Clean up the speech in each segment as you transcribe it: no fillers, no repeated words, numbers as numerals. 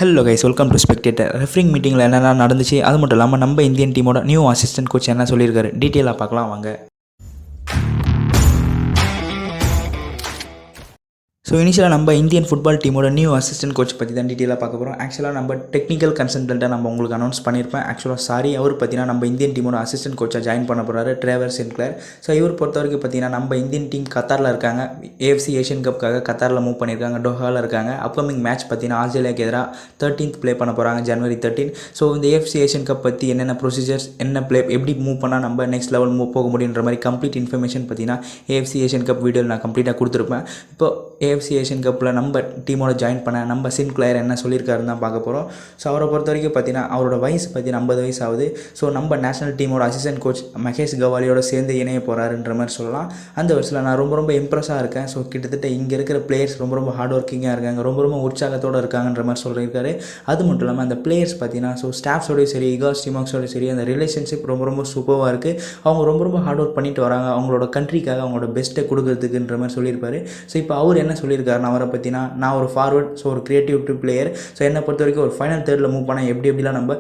Hello guys, welcome to spectator. Referring மீட்டிங்கில் என்னென்ன நடந்துச்சு, அது மட்டும் இல்லாமல் நம்ம இந்தியன் டீமோட நியூ அசிஸ்டன்ட் கோச் என்ன சொல்லியிருக்காரு, டீட்டெயிலாக பார்க்கலாம் வாங்க. ஸோ இனிஷியலாக நம்ம இந்தியன் ஃபுட்பால் டீமோட நியூ அசிஸ்டன்ட் கோச் பற்றி தான் டீட்டெயிலாக பார்க்க போகிறோம். ஆக்சுவலாக நம்ம டெக்னிக்கல் கன்சல்டண்ட்டாக நம்ம உங்களுக்கு அனௌன்ஸ் பண்ணியிருப்பேன். ஆக்சுவலாக அவர் பார்த்தீங்கன்னா நம்ம இந்தியன் டீமோட அசிஸ்டன்ட் கோச்சாக ஜாயின் பண்ண போகிறாரு, ட்ரேவர் சின்க்ளேர். ஸோ இவர் பொறுத்த வரைக்கும் பார்த்தீங்கன்னா நம்ம இந்தியன் டீம் கத்தாரில் இருக்காங்க. ஏஎஃப்சி ஏஷியன் கப்புக்காக கத்தாரில் மூவ் பண்ணியிருக்காங்க, டோஹாவில் இருக்காங்க. அப்கமிங் மேட்ச் பார்த்தீங்கன்னா ஆஸ்திரேலியாவுக்கு எதிராக 13th ப்ளே பண்ண போகிறாங்க, January 13. ஸோ இந்த ஏஎஃப்சி ஏஷியன் கப் பற்றி என்னென்ன ப்ரொசீஜர்ஸ், என்ன ப்ளே, எப்படி மூவ் பண்ணால் நம்ம நெக்ஸ்ட் லெவல் போக முடியுன்ற மாதிரி கம்ப்ளீட் இன்ஃபர்மேஷன் பார்த்தீங்கன்னா ஏஎஃப்சி ஏஷியன் கப் வீடியோவில் நான் கம்ப்ளீட்டாக கொடுத்துருப்பேன். இப்போ ஏஎஃப்சி ஏஷியன் கப்பில் நம்ம டீமோட ஜாயின் பண்ண நம்ம சின்க்ளேர் என்ன சொல்லியிருக்காருன்னு தான் பார்க்க போகிறோம். ஸோ அவரை பொறுத்த வரைக்கும் பார்த்தீங்கன்னா அவரோட வயசு பார்த்தீங்கன்னா 50 வயசு ஆகுது. ஸோ நம்ம நேஷனல் டீமோட அசிஸ்டன்ட் கோச் மகேஷ் கவாலியோட சேர்ந்து இணைய போகிறாருன்ற மாதிரி சொல்லலாம். அந்த வருஷத்தில் நான் ரொம்ப இம்ப்ரெஸ்ஸாக இருக்கேன். ஸோ கிட்டத்தட்ட இங்கே இருக்கிற பிளேயர்ஸ் ரொம்ப ஹார்ட் ஒர்க்கிங்காக இருக்காங்க, ரொம்ப உற்சாகத்தோடு இருக்காங்கன்ற மாதிரி சொல்லியிருக்காரு. அது மட்டும் இல்லாமல் அந்த பிளேயர்ஸ் பார்த்தீங்கன்னா ஸோ ஸ்டாஃப்ஸோடையும் சரி, இகாஸ் டீமாக்ஸோடையும் சரி, அந்த ரிலேஷன்ஷிப் ரொம்ப சூப்பராக இருக்குது. அவங்க ரொம்ப ஹார்ட் ஒர்க் பண்ணிட்டு வராங்க, அவங்களோட கண்ட்ரிக்காக அவங்களோட பெஸ்ட்டை கொடுக்கறதுக்குன்ற மாதிரி சொல்லியிருப்பாரு. ஸோ இப்போ அவர் என்ன சொல்லியிருக்காருன்னு அவரை பற்றினா, நான் ஒரு ஃபார்வர்ட், ஸோ ஒரு கிரியேட்டிவ் பிளேயர். ஸோ என்னை பொறுத்த வரைக்கும் ஒரு ஃபைனல் தேர்டில் மூவ் பண்ணால் எப்படிலாம் நம்ம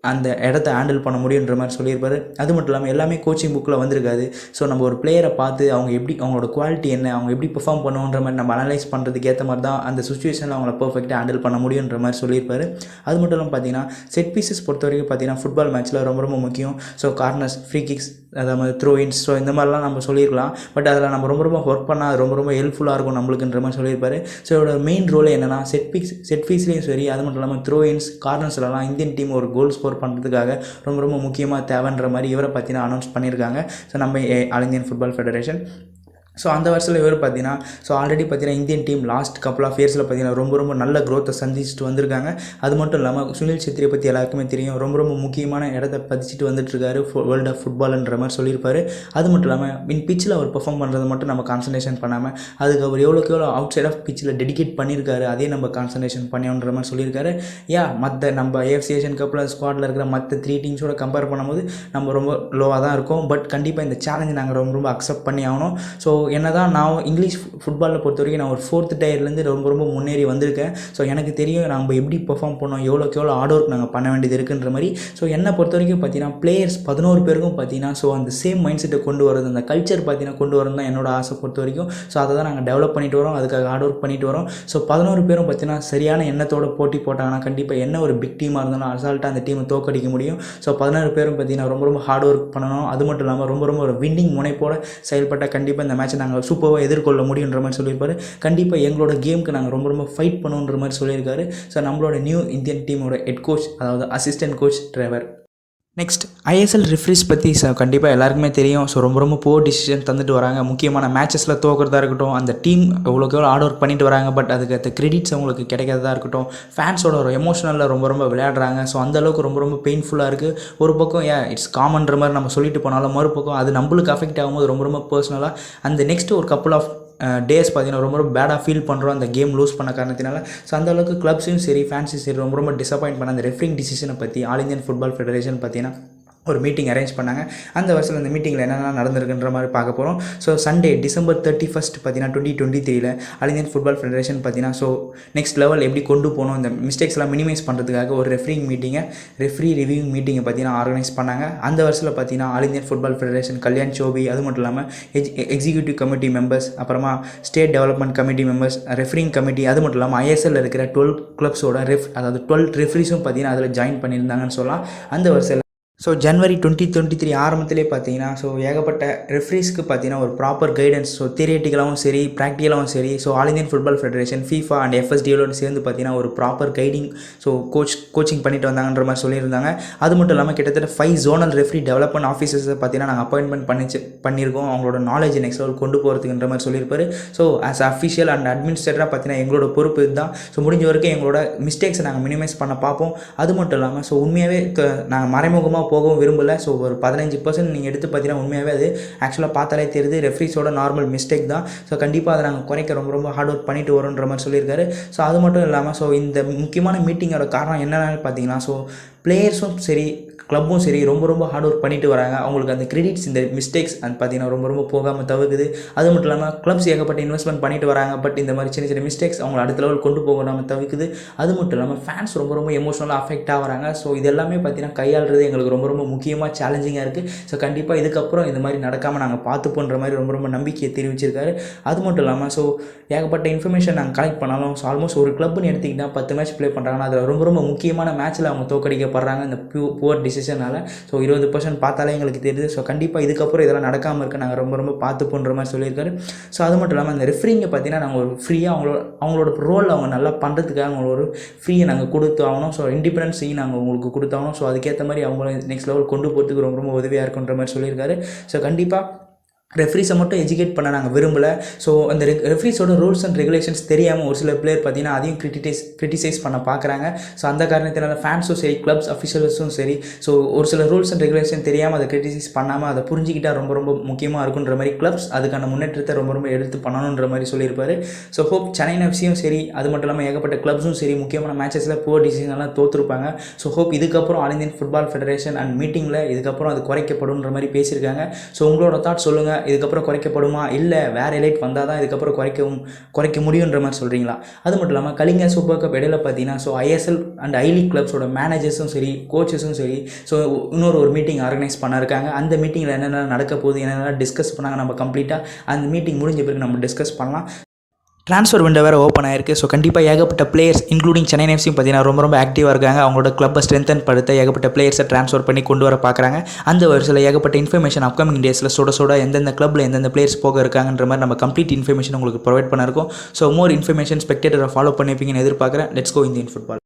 அந்த இடத்த ஹேண்டில் பண்ண முடியுன்ற மாதிரி சொல்லியிருப்பாரு. அது மட்டும் இல்லாமல் எல்லாமே கோச்சிங் புக்கில் வந்திருக்காது. ஸோ நம்ம ஒரு பிளேயரை பார்த்து அவங்க எப்படி, அவங்களோட குவாலிட்டி என்ன, அவங்க எப்படி பெர்ஃபார்ம் பண்ணுவோன்ற மாதிரி நம்ம அனலைஸ் பண்ணுறதுக்கு ஏற்ற மாதிரி தான் அந்த சுச்சுவேஷனில் அவங்கள பர்ஃபெக்டாக ஹேண்டில் பண்ண முடியுன்ற மாதிரி சொல்லியிருப்பாரு. அது மட்டும் இல்லாமல் பார்த்தீங்கன்னா செட் பீசஸ் பொறுத்த வரைக்கும் பார்த்தீங்கன்னா ஃபுட்பால் மேட்ச்சில் ரொம்ப முக்கியம். ஸோ கார்னர்ஸ், ஃப்ரீ கிக்ஸ், அதாவது த்ரோ இன்ஸ், ஸோ இந்த மாதிரிலாம் நம்ம சொல்லியிருக்கலாம். பட் அதில் நம்ம ரொம்ப ஒர்க் பண்ணால் அது ரொம்ப ஹெல்ப்ஃபுல்லாக இருக்கும் நம்மளுக்குன்ற மாதிரி சொல்லியிருப்பாரு. ஸோ இதோட மெயின் ரோல் என்னென்னா செட் பீஸ்லேயும் சரி, அது மட்டும் இல்லாமல் த்ரோ இன்ஸ், கார்னர்ஸ்லாம் இந்தியன் டீம் ஒரு கோல் ஸ்கோர் பண்ணுறதுக்காக ரொம்ப முக்கியமாக தேவைன்ற மாதிரி இவரை பற்றினா அனௌன்ஸ் பண்ணியிருக்காங்க. ஸோ நம்ம all Indian football federation. So அந்த வருஷத்தில் இவர் பார்த்தீங்கன்னா ஸோ ஆல்ரெடி பார்த்தீங்கன்னா Indian team last couple of இயர்ஸில் பார்த்தீங்கன்னா ரொம்ப நல்ல க்ரோத்தை சந்திச்சுட்டு வந்திருக்காங்க. அது மட்டும் இல்லாமல் சுனில் சேத்ரியை பற்றி எல்லாருக்குமே தெரியும், ரொம்ப முக்கியமான இடத்த பதிச்சுட்டு வந்துட்டுருக்காரு வேர்ல்டு ஆஃப் ஃபுட்பால்ன்ற மாதிரி சொல்லியிருப்பார். அது மட்டும் இல்லாமல் பிச்சில் அவர் பெர்ஃபார்ம் பண்ணுறது மட்டும் நம்ம கான்சன்ட்ரேஷன் பண்ணாமல் அதுக்கு அவர் எவ்வளோ அவுட் சைட் ஆஃப் பிச்சில் டெடிகேட் பண்ணியிருக்காரு, அதே நம்ம கான்சன்ட்ரேஷன் பண்ணியோன்ற மாதிரி சொல்லியிருக்காரு. மற்ற நம்ம ஏஎஃப்சி ஏஷியன் கப்பில் ஸ்குவாடில் இருக்கிற மற்ற 3 டீம்ஸோட கம்பேர் பண்ணும்போது நம்ம ரொம்ப லோவாக தான் இருக்கும். பட் கண்டிப்பாக இந்த சேலஞ்சை நாங்கள் ரொம்ப அக்செப்ட் பண்ணி ஆகணும். ஸோ என்ன தான் நான் இங்கிலீஷ் ஃபுட்பாலில் பொறுத்த வரைக்கும் நான் ஒரு 4th டயர்லேருந்து ரொம்ப முன்னேறி வந்திருக்கேன். ஸோ எனக்கு தெரியும் நம்ம எப்படி பெர்ஃபார்ம் பண்ணோம், எவ்வளோ ஹார்ட் ஒர்க் நாங்கள் பண்ண வேண்டியது இருக்குன்ற மாதிரி. ஸோ என்னை பொறுத்த வரைக்கும் பார்த்தீங்கன்னா பிளேயர்ஸ் 11 பேருக்கும் பார்த்தீங்கன்னா ஸோ அந்த சேம் மைண்ட் செட்டை கொண்டு வரது, அந்த கல்ச்சர் பார்த்தீங்கன்னா கொண்டு வரது தான் என்னோட ஆசை பொறுத்த வரைக்கும். ஸோ அதை தான் நாங்கள் டெவலப் பண்ணிட்டு வரோம், அதுக்காக ஹார்ட் ஒர்க் பண்ணிட்டு வரோம். ஸோ 11 பேரும் பார்த்தீங்கன்னா சரியான எண்ணத்தோட போட்டி போட்டாங்கன்னா கண்டிப்பாக என்ன ஒரு பிக் டீமாக இருந்தாலும் அசால்ட்டாக அந்த டீமை தோக்கடிக்க முடியும். ஸோ 11 பேரும் பார்த்தீங்கன்னா ரொம்ப ஹார்ட் ஒர்க் பண்ணணும். அது மட்டும் இல்லாமல் ரொம்ப ஒரு வின்னிங் முனைப்போட செயல்பட்டால் கண்டிப்பாக இந்த மேட்ச்சை நாங்கள் சூப்பராக எதிர்கொள்ள முடியுன்ற மாதிரி சொல்லியிருப்பாரு. கண்டிப்பாக எங்களோட கேமுக்கு நாங்கள் ரொம்ப ஃபைட் பண்ணுன்ற மாதிரி சொல்லியிருக்காரு. ஸோ நம்மளோட நியூ இந்தியன் டீமோட ஹெட் கோச், அதாவது assistant coach Trevor. Next ISL referees பற்றி கண்டிப்பாக எல்லாருக்குமே தெரியும். ஸோ ரொம்ப போர் டிசிஷன் தந்துட்டு வராங்க. முக்கியமான மேட்சஸில் தோக்கிறதா இருக்கட்டும், அந்த டீம் எவ்வளோ ஹார்ட் ஒர்க் பண்ணிட்டு வராங்க, பட் அதுக்கு அந்த கிரெடிட்ஸ் அவங்களுக்கு கிடைக்கிறதா இருக்கட்டும், ஃபேன்ஸோட ஒரு எமோஷனலில் ரொம்ப விளையாடுறாங்க. ஸோ அந்தளவுக்கு ரொம்ப பெயின்ஃபுல்லாக இருக்குது. ஒரு பக்கம் இட்ஸ் காமன்ற மாதிரி நம்ம சொல்லிட்டு போனாலும், மறுபக்கம் அது நம்மளுக்கு அஃபெக்ட் ஆகும்போது ரொம்ப பர்சனலாக அந்த நெக்ஸ்ட் ஒரு கப்புள் ஆஃப் டேஸ் பார்த்தீங்கன்னா ரொம்ப பேடாக ஃபீல் பண்ணுறோம் அந்த கேம் லூஸ் பண்ண காரணத்தினால. ஸோ அந்தளவுக்கு கிளப்ஸையும் சரி, ஃபேன்ஸையும் சரி ரொம்ப டிசப்பாயின்ட் பண்ண அந்த ரெஃபரிங் டிசிஷனை பற்றி ஆல் இந்தியன் ஃபுட்பால் ஃபெடரேஷன் பார்த்தீங்கன்னா ஒரு மீட்டிங் அரேஞ்ச் பண்ணாங்க. அந்த வருஷத்தில் அந்த மீட்டிங்கில் என்னென்ன நடந்திருக்குன்ற மாதிரி பார்க்க போகிறோம். ஸோ சண்டே December 31 பார்த்தீங்கன்னா 2023 ஆல் இந்தியன் ஃபுட்பால் ஃபெடரேஷன் பார்த்தீங்கன்னா ஸோ நெக்ஸ்ட் லெவல் எப்படி கொண்டு போகணும், இந்த மிஸ்டேக்ஸ்லாம் மினிமைஸ் பண்ணுறதுக்காக ஒரு ரெஃப்ரி ரிவ்யூவிங் மீட்டிங்கை பார்த்தீங்கன்னா ஆர்கனைஸ் பண்ணாங்க. அந்த வருஷத்தில் பார்த்தீங்கன்னா all Indian football federation Kalyan Chaubey, அது மட்டும் இல்லாமல் எக்ஸிக்யூட்டிவ் கமிட்டி மெம்பர்ஸ், அப்புறமா state development committee members, refereeing committee, அது மட்டும் இல்லாமல் ஐஎஸ்எல்ல இருக்கிற 12 கிளப்ஸோட அதாவது 12 ரெஃப்ரிஸும் பார்த்தீங்கன்னா அதில் ஜாயின் பண்ணியிருந்தாங்கன்னு சொல்லலாம். அந்த வருஷத்தில் ஸோ January 2023 ஆரம்பத்திலே பார்த்தீங்கன்னா ஸோ ஏகப்பட்ட ரெஃப்ரீஸ்க்கு பார்த்தீங்கன்னா ஒரு ப்ராப்பர் கைடன்ஸ், ஸோ தியரிட்டிக்கலாகவும் சரி, ப்ராக்டிக்கலாகவும் சரி, so all Indian football federation, FIFA and FSDLோடு சேர்ந்து பார்த்தீங்கன்னா ஒரு ப்ராப்பர் கைடிங், ஸோ கோச்சிங் பண்ணிட்டு வந்தாங்கன்ற மாதிரி சொல்லியிருந்தாங்க. அது மட்டும் இல்லாமல் கிட்டத்தட்ட 5 ஜோனல் ரெஃப்ரி டெவலப்மெண்ட் ஆஃபீஸர்ஸை பார்த்தீங்கன்னா நாங்கள் அப்பாயின்மெண்ட் பண்ணியிருக்கோம், அவங்களோட நாலேஜ் நெக்ஸ்ட் லெவல் கொண்டு போகிறதுக்குன்ற மாதிரி சொல்லியிருப்பாரு. ஸோ ஆஸ் அஃபிஷியல் அண்ட் அட்மினிஸ்ட்ரேட்டராக பார்த்தீங்கன்னா எங்களோட பொறுப்பு இதுதான். ஸோ முடிஞ்ச வரைக்கும் எங்களோட மிஸ்டேக்ஸை நாங்கள் மினிமைஸ் பண்ண பார்ப்போம். அது மட்டும் இல்லாமல் ஸோ உண்மையாகவே நாங்கள் மறைமுகமாக போகவும் விரும்பலை. ஸோ ஒரு 15% நீங்கள் எடுத்து பார்த்தீங்கன்னா உண்மையாகவே அது ஆக்சுவலாக பார்த்தாலே தெரியுது ரெஃப்ரீஸோட நார்மல் மிஸ்டேக் தான். ஸோ கண்டிப்பாக அதை நாங்கள் குறைக்க ரொம்ப ஹார்ட் ஒர்க் பண்ணிட்டு வரோன்ற மாதிரி சொல்லியிருக்காரு. ஸோ அது மட்டும் இல்லாமல் ஸோ இந்த முக்கியமான மீட்டிங்கோட காரணம் என்னென்னு பார்த்தீங்கன்னா ஸோ பிளேயர்ஸும் சரி கிளப்பும் சரி ரொம்ப ஹார்ட் ஒர்க் பண்ணிட்டு வராங்க. அவங்களுக்கு அந்த கிரெடிட்ஸ் இந்த மிஸ்டேக்ஸ் பார்த்தீங்கன்னா ரொம்ப போகாமல் தவிர்க்குது. அது மட்டும் இல்லாமல் கிளப்ஸ் ஏகப்பட்ட இன்வெஸ்ட்மெண்ட் பண்ணிட்டு வராங்க. பட் இந்த மாதிரி சின்ன மிஸ்டேக்ஸ் அவங்களை அடுத்த லெவல் கொண்டு போகாமல் தவிர்க்குது. அது மட்டும் இல்லாமல் ஃபேன்ஸ் ரொம்ப எமோஷனலாக அஃபெக்ட் ஆகிறாங்க. ஸோ இது எல்லாமே பார்த்தீங்கன்னா கையாளுறது எங்களுக்கு ரொம்ப முக்கியமாக சேலஞ்சிங்காக இருக்குது. ஸோ கண்டிப்பாக இதுக்கப்புறம் இந்த மாதிரி நடக்காமல் நாங்கள் பார்த்துப்போன்ற மாதிரி ரொம்ப நம்பிக்கையை தெரிவிச்சிருக்காரு. அது மட்டும் இல்லாமல் ஸோ ஏகப்பட்ட இன்ஃபர்மேஷன் நாங்கள் கலெக்ட் பண்ணாலும் ஸோ ஆல்மோஸ்ட் ஒரு கிளப்னு எடுத்திங்கன்னா 10 மேட்ச் ப்ளே பண்ணுறாங்கன்னா அதில் ரொம்ப முக்கியமான மேட்ச்சில் அவங்க தோக்கடிக்கப்படுறாங்க இந்த புவர் டிசிஷனால். ஸோ 20% பார்த்தாலே எங்களுக்கு தெரியுது. ஸோ கண்டிப்பாக இதுக்கப்புறம் இதெல்லாம் நடக்காமல் இருக்க நாங்கள் ரொம்ப பார்த்துப்போன்ற மாதிரி சொல்லியிருக்காரு. ஸோ அது மட்டும் இல்லாமல் அந்த ரெஃப்ரிங்கை பார்த்தீங்கன்னா நாங்கள் ஒரு ஃப்ரீயாக அவங்களோட ரோல் அவங்க நல்லா பண்ணுறதுக்காக அவங்களோட ஒரு ஃப்ரீயை நாங்கள் கொடுத்து ஆகணும். ஸோ இண்டிபெண்டன்ஸையும் நாங்கள் உங்களுக்கு கொடுத்தாகணும். ஸோ அதுக்கேற்ற மாதிரி அவங்கள நெக்ஸ்ட் லெவல் கொண்டு போகிறதுக்கு ரொம்ப உதவியாக இருக்குன்ற மாதிரி சொல்லியிருக்காரு. ஸோ கண்டிப்பாக ரெஃப்ரீஸை மட்டும் எஜுகேட் பண்ண நாங்கள் விரும்பலை. ஸோ அந்த ரெஃப்ரீஸோட ரூல்ஸ் அண்ட் ரெகுலேஷன்ஸ் தெரியாமல் ஒரு சில பிளேயர் பார்த்தீங்கன்னா அதையும் கிரிட்டிசைஸ் பண்ண பார்க்குறாங்க. ஸோ அந்த காரணத்தினால ஃபேன்ஸும் சரி கிளப்ஸ் அஃபிஷியல்ஸும் சரி ஸோ ஒரு சில ரூல்ஸ் அண்ட் ரெகுலேஷன் தெரியாமல் அதை கிரிட்டிசைஸ் பண்ணாமல் அதை புரிஞ்சிக்கிட்டால் ரொம்ப முக்கியமாக இருக்குன்ற மாதிரி கிளப்ஸ் அதுக்கான முன்னேற்றத்தை ரொம்ப எடுத்து பண்ணணுன்ற மாதிரி சொல்லியிருப்பாரு. ஸோ ஹோப் சென்னை எஃப்சியும் சரி அது மட்டும் இல்லாமல் ஏகப்பட்ட கிளப்ஸும் சரி முக்கியமான மேட்சஸில் புவர் டிசிஷன்லாம் தோற்றுருப்பாங்க. ஸோ ஹோப் இதுக்கப்புறம் all Indian football federation and மீட்டிங்கில் இதுக்கப்புறம் அது குறைக்கப்படும்ன்ற மாதிரி பேசியிருக்காங்க. ஸோ உங்களோட தாட் சொல்லுங்கள். இதுக்கப்புறம் குறைக்கப்படுமா இல்லை வேறு எலைட் வந்தால் தான் இதுக்கப்புறம் குறைக்க முடியுன்ற மாதிரி சொல்கிறீங்களா? அது மட்டும் இல்லாமல் கலிங்க சூப்பர் கப் இடையில பார்த்தீங்கன்னா so ISL and I league கிளப்ஸோட மேனேஜர்ஸும் சரி கோச்சஸும் சரி ஸோ ஒரு மீட்டிங் ஆர்கனைஸ் பண்ணிருக்காங்க. அந்த மீட்டிங்கில் என்னென்ன நடக்க போகுது என்னென்ன டிஸ்கஸ் பண்ணாங்க நம்ம கம்ப்ளீட்டாக அந்த மீட்டிங் முடிஞ்ச பிறகு நம்ம டிஸ்கஸ் பண்ணலாம். ட்ரான்ஸ்ஃபர் விண்டோ வேறு ஓப்பன் ஆயிருக்கு. ஸோ கண்டிப்பாக ஏகப்பட்ட பிளேயர்ஸ் இன்க்ளூடிங் சென்னை எஃப்சியும் பார்த்தீங்கன்னா ரொம்ப ஆக்டிவாக இருக்காங்க. அவங்களோட கிளப்பை ஸ்ட்ரென்தன் படுத்த ஏகப்பட்ட பிளேயர்ஸை ட்ரான்ஸ்ஃபர் பண்ணி கொண்டு வர பார்க்குறாங்க. அந்த வருஷத்தில் ஏகப்பட்ட இன்ஃபர்மேஷன் அப்கமிங் டேஸில் சுட எந்தெந்த கிளப்பில் எந்தெந்த பிளேயர்ஸ் போக இருக்காங்கன்ற மாதிரி நம்ம கம்ப்ளீட் இன்ஃபர்மேஷன் உங்களுக்கு ப்ரொவைட் பண்ணிருக்கோம். ஸோ மோர் இன்ஃபர்மேஷன் ஸ்பெக்டேட்டரை ஃபாலோ பண்ணிப்பீங்கன்னு எதிர்பார்க்குறேன். Let's go Indian football.